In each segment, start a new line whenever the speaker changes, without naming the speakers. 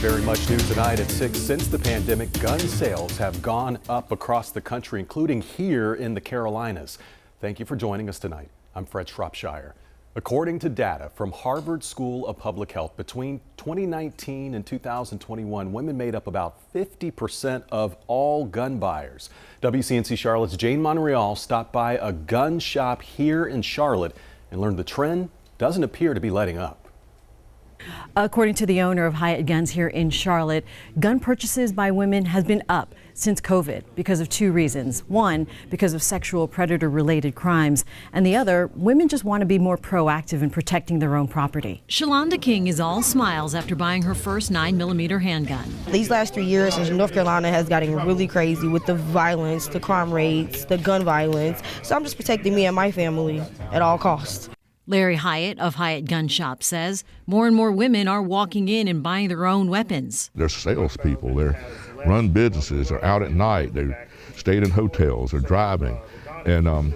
very much new tonight at 6. Since the pandemic, gun sales have gone up across the country, including here in the Carolinas. Thank you for joining us tonight. I'm Fred Shropshire. According to data from Harvard School of Public Health, between 2019 and 2021, women made up about 50% of all gun buyers. WCNC Charlotte's Jane Monreal stopped by a gun shop here in Charlotte and learned the trend doesn't appear to be letting up.
According to the owner of Hyatt Guns here in Charlotte, gun purchases by women has been up since COVID because of two reasons. One, because of sexual predator-related crimes, and the other, women just want to be more proactive in protecting their own property.
Shalonda King is all smiles after buying her first 9mm handgun.
These last 3 years, North Carolina has gotten really crazy with the violence, the crime rates, the gun violence. So I'm just protecting me and my family at all costs.
Larry Hyatt of Hyatt Gun Shop says more and more women are walking in and buying their own weapons.
They're salespeople. They run businesses. They're out at night. They stayed in hotels. They're driving, and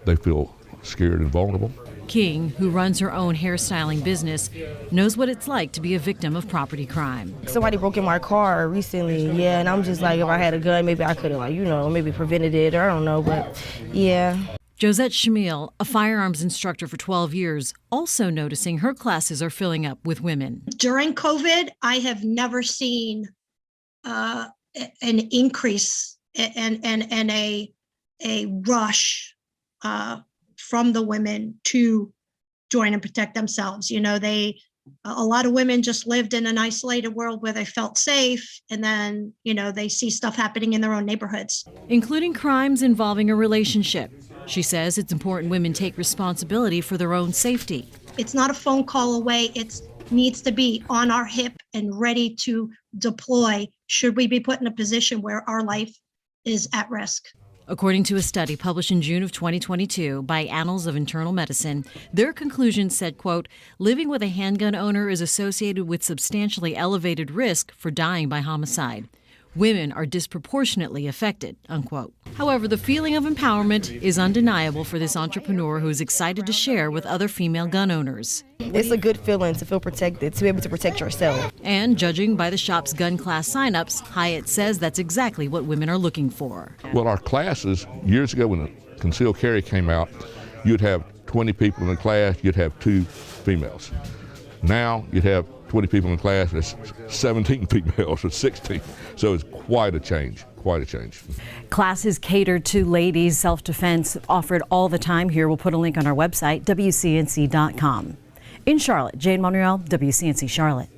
they feel scared and vulnerable.
King, who runs her own hairstyling business, knows what it's like to be a victim of property crime.
Somebody broke in my car recently, yeah, and I'm just like, if I had a gun, maybe I could have, maybe prevented it, or I don't know, but yeah.
Josette Shamil, a firearms instructor for 12 years, also noticing her classes are filling up with women.
During COVID, I have never seen an increase and a rush from the women to join and protect themselves. A lot of women just lived in an isolated world where they felt safe, and then, they see stuff happening in their own neighborhoods.
Including crimes involving a relationship. She says it's important women take responsibility for their own safety.
It's not a phone call away. It needs to be on our hip and ready to deploy should we be put in a position where our life is at risk.
According to a study published in June of 2022 by Annals of Internal Medicine, their conclusion said, quote, living with a handgun owner is associated with substantially elevated risk for dying by homicide. Women are disproportionately affected, unquote. However, the feeling of empowerment is undeniable for this entrepreneur who is excited to share with other female gun owners.
It's a good feeling to feel protected, to be able to protect yourself.
And judging by the shop's gun class signups, Hyatt says that's exactly what women are looking for.
Well, our classes, years ago when the concealed carry came out, you'd have 20 people in the class, you'd have 2 females. Now you'd have 20 people in class, there's 17 females or 16. So it's quite a change, quite a change.
Classes catered to ladies, self-defense offered all the time here. We'll put a link on our website, WCNC.com. In Charlotte, Jane Monreal, WCNC Charlotte.